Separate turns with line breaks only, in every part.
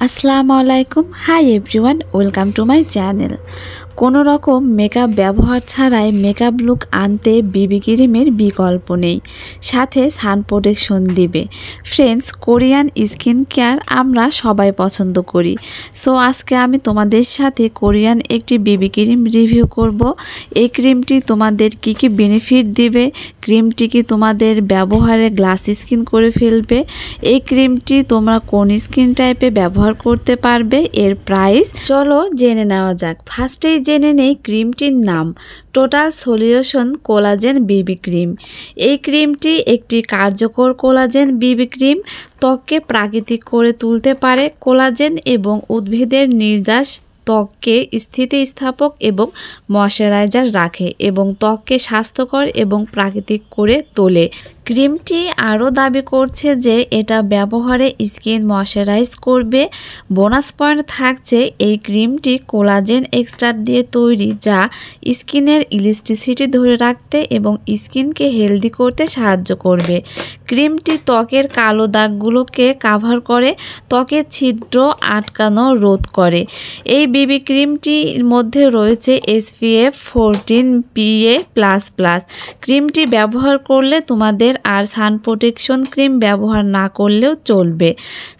আসসালামু আলাইকুম। Hi everyone, welcome to my channel. কোনো রকম মেকআপ ব্যবহার ছাড়াই মেকআপ লুক আনতে বিবি ক্রিমের বিকল্প নেই, সাথে সান প্রোটেকশন দিবে। ফ্রেন্ডস, কোরিয়ান স্কিন কেয়ার আমরা সবাই পছন্দ করি। সো আজকে আমি তোমাদের সাথে কোরিয়ান একটি বিবি ক্রিম রিভিউ করব। এই ক্রিমটি তোমাদের কি কি বেনিফিট দিবে, ক্রিমটি কি তোমাদের ব্যবহারে গ্লাস স্কিন করে ফেলবে, এই ক্রিমটি তোমরা কোন স্কিন টাইপে ব্যবহার করতে পারবে, এর প্রাইস চলো জেনে নেওয়া যাক। ফার্স্টেই জেনে নেই ক্রিমটির নাম, টোটাল সলিউশন কোলাজেন বিবি ক্রিম। এই ক্রিমটি একটি কার্যকর কোলাজেন বিবি ক্রিম, ত্বককে প্রাকৃতিক করে তুলতে পারে। কোলাজেন এবং উদ্ভিদের নির্যাস ত্বককে স্থিতিস্থাপক এবং ময়শ্চারাইজার রাখে এবং ত্বককে স্বাস্থ্যকর এবং প্রাকৃতিক করে তোলে। ক্রিমটি আরও দাবি করছে যে এটা ব্যবহারে স্কিন ময়শ্চারাইজ করবে। বোনাস পয়েন্ট থাকছে, এই ক্রিমটি কোলাজেন এক্সট্রাক্ট দিয়ে তৈরি, যা স্কিনের ইলাস্টিসিটি ধরে রাখতে এবং স্কিনকে হেলদি করতে সাহায্য করবে। ক্রিমটি ত্বকের কালো দাগগুলোকে কাভার করে, ত্বকের ছিদ্র আটকানো রোধ করে। এই বিবি ক্রিমটির মধ্যে রয়েছে SPF 14 PA++। ক্রিমটি ব্যবহার করলে তোমাদের আর সান প্রোটেকশন ক্রিম ব্যবহার না করলেও চলবে।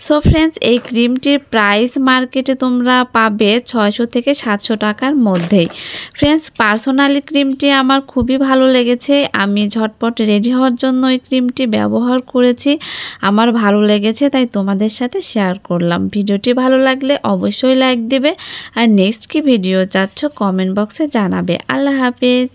সো ফ্রেন্ডস, এই ক্রিমটির প্রাইস মার্কেটে তোমরা পাবে 600 থেকে 700 টাকার মধ্যেই। ফ্রেন্ডস, পার্সোনালি ক্রিমটি আমার খুবই ভালো লেগেছে। আমি ঝটপট রেডি হওয়ার জন্য এই ক্রিমটি ব্যবহার করেছি, আমার ভালো লেগেছে, তাই তোমাদের সাথে শেয়ার করলাম। ভিডিওটি ভালো লাগলে অবশ্যই লাইক দেবে, আর নেক্সট কি ভিডিও চাচ্ছ কমেন্ট বক্সে জানাবে। আল্লাহ হাফেজ।